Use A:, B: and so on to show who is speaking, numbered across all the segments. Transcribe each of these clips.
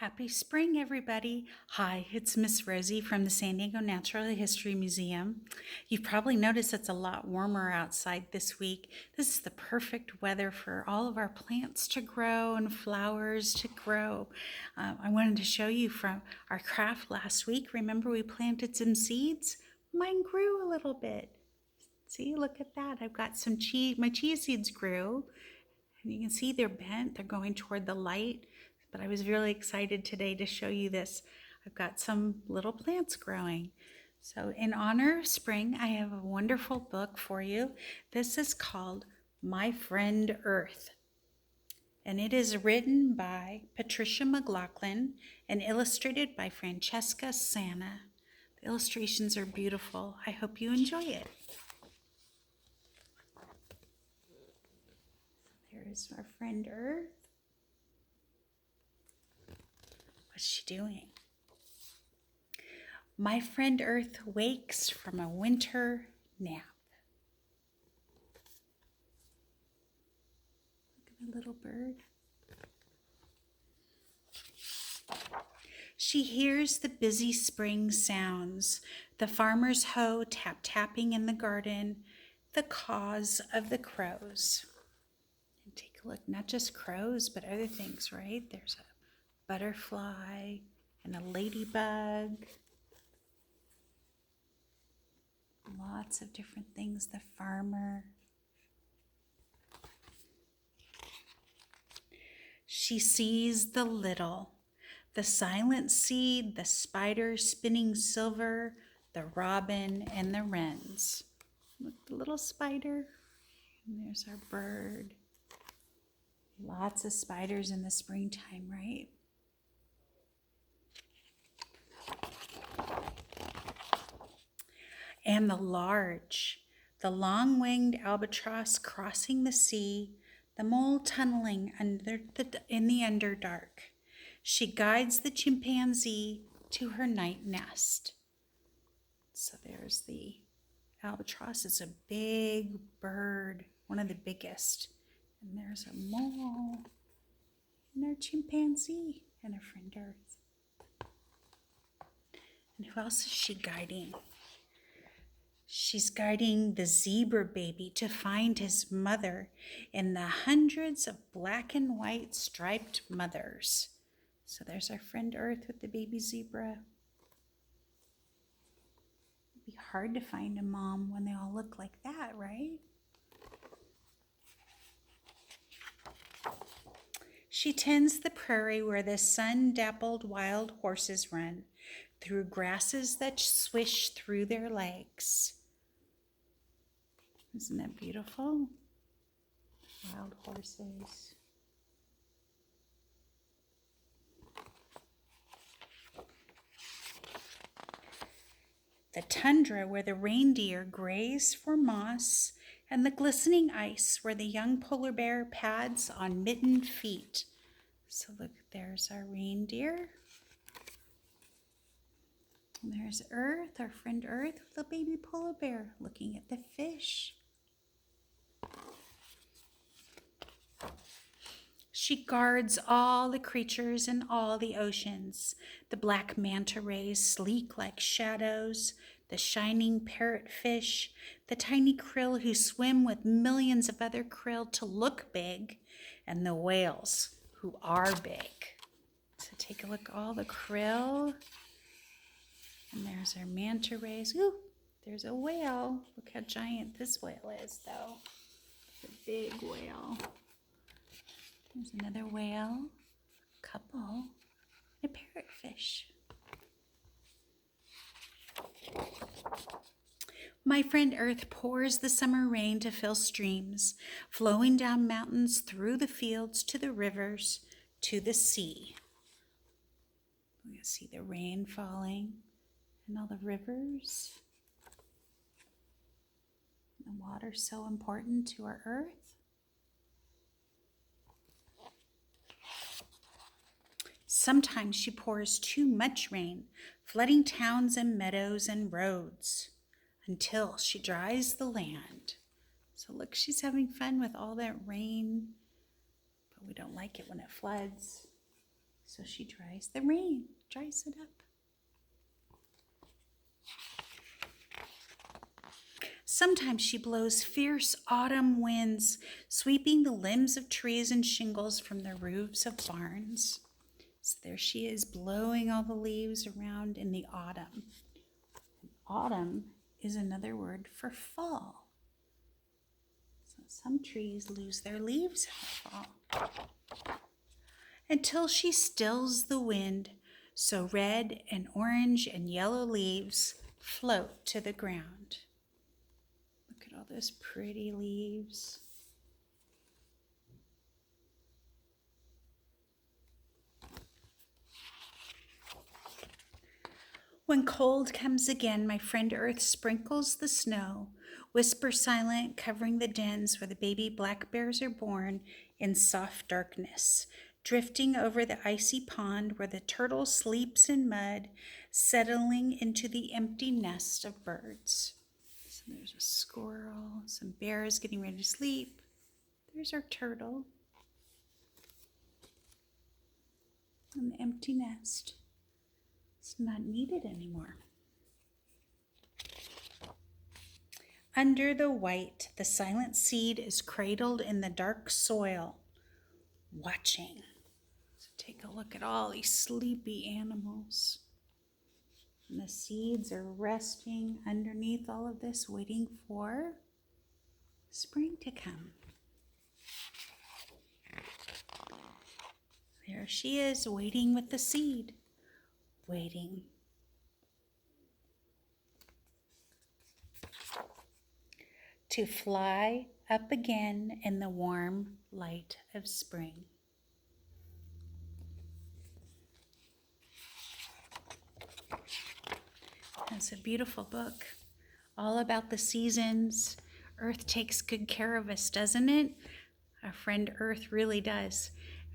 A: Happy spring, everybody. Hi, it's Miss Rosie from the San Diego Natural History Museum. You've probably noticed it's a lot warmer outside this week. This is the perfect weather for all of our plants to grow and flowers to grow. I wanted to show you from our craft last week. Remember we planted some seeds? Mine grew a little bit. See, look at that. I've got some my chia seeds grew. And you can see they're bent, they're going toward the light. But I was really excited today to show you this. I've got some little plants growing. So in honor of spring, I have a wonderful book for you. This is called My Friend Earth. And it is written by Patricia MacLachlan and illustrated by Francesca Sanna. The illustrations are beautiful. I hope you enjoy it. There's our friend Earth. What's she doing? My friend Earth wakes from a winter nap. Look at the little bird. She hears the busy spring sounds, the farmer's hoe tap-tapping in the garden, the caws of the crows. And take a look, not just crows, but other things, right? There's a butterfly and a ladybug. Lots of different things. The farmer. She sees the little, the silent seed, the spider spinning silver, the robin and the wrens. Look, the little spider. And there's our bird. Lots of spiders in the springtime, right? And the long-winged albatross crossing the sea, the mole tunneling in the underdark. She guides the chimpanzee to her night nest. So there's the albatross. It's a big bird, one of the biggest. And there's a mole and our chimpanzee and our friend Earth. And who else is she guiding? She's guiding the zebra baby to find his mother in the hundreds of black and white striped mothers. So there's our friend Earth with the baby zebra. It'd be hard to find a mom when they all look like that, right? She tends the prairie where the sun-dappled wild horses run through grasses that swish through their legs. Isn't that beautiful? Wild horses. The tundra where the reindeer graze for moss, and the glistening ice where the young polar bear pads on mittened feet. So look, there's our reindeer. And there's Earth, our friend Earth, with a baby polar bear looking at the fish. She guards all the creatures in all the oceans, the black manta rays sleek like shadows, the shining parrotfish, the tiny krill who swim with millions of other krill to look big, and the whales who are big. So take a look at all the krill. And there's our manta rays. Ooh, there's a whale. Look how giant this whale is, though. It's a big whale. There's another whale, a couple, a parrotfish. My friend Earth pours the summer rain to fill streams, flowing down mountains, through the fields, to the rivers, to the sea. We can see the rain falling and all the rivers. The water's so important to our Earth. Sometimes she pours too much rain, flooding towns and meadows and roads until she dries the land. So look, she's having fun with all that rain, but we don't like it when it floods. So she dries the rain, dries it up. Sometimes she blows fierce autumn winds, sweeping the limbs of trees and shingles from the roofs of barns. So there she is, blowing all the leaves around in the autumn. Autumn is another word for fall. So some trees lose their leaves in the fall. Until she stills the wind, so red and orange and yellow leaves float to the ground. Look at all those pretty leaves. When cold comes again, my friend Earth sprinkles the snow, whisper silent, covering the dens where the baby black bears are born in soft darkness, drifting over the icy pond where the turtle sleeps in mud, settling into the empty nest of birds. So there's a squirrel, some bears getting ready to sleep. There's our turtle. And the empty nest. It's not needed anymore. Under the white, the silent seed is cradled in the dark soil, watching. So take a look at all these sleepy animals. And the seeds are resting underneath all of this, waiting for spring to come. There she is, waiting with the seed, waiting. To fly up again in the warm light of spring. It's a beautiful book, all about the seasons. Earth takes good care of us, doesn't it? Our friend Earth really does.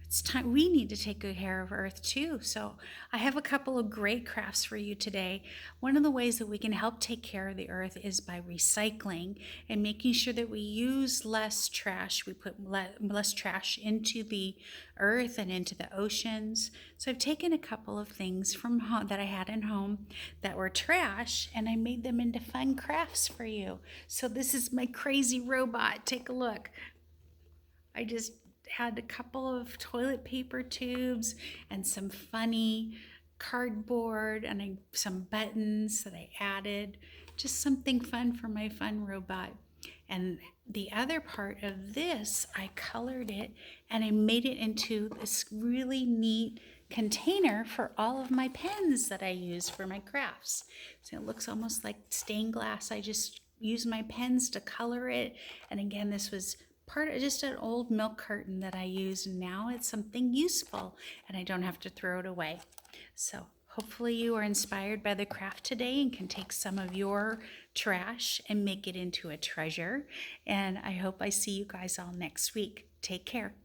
A: It's time we need to take good care of Earth too. So I have a couple of great crafts for you today. One of the ways that we can help take care of the Earth is by recycling and making sure that we use less trash. We put less trash into the Earth and into the oceans. So I've taken a couple of things from home that I had in home that were trash, and I made them into fun crafts for you. So this is my crazy robot. Take a look. I just had a couple of toilet paper tubes and some funny cardboard and some buttons that I added. Just something fun for my fun robot. And the other part of this, I colored it and I made it into this really neat container for all of my pens that I use for my crafts. So it looks almost like stained glass. I just used my pens to color it. And again, this was part of just an old milk carton that I use, and now it's something useful and I don't have to throw it away. So hopefully you are inspired by the craft today and can take some of your trash and make it into a treasure. And I hope I see you guys all next week. Take care.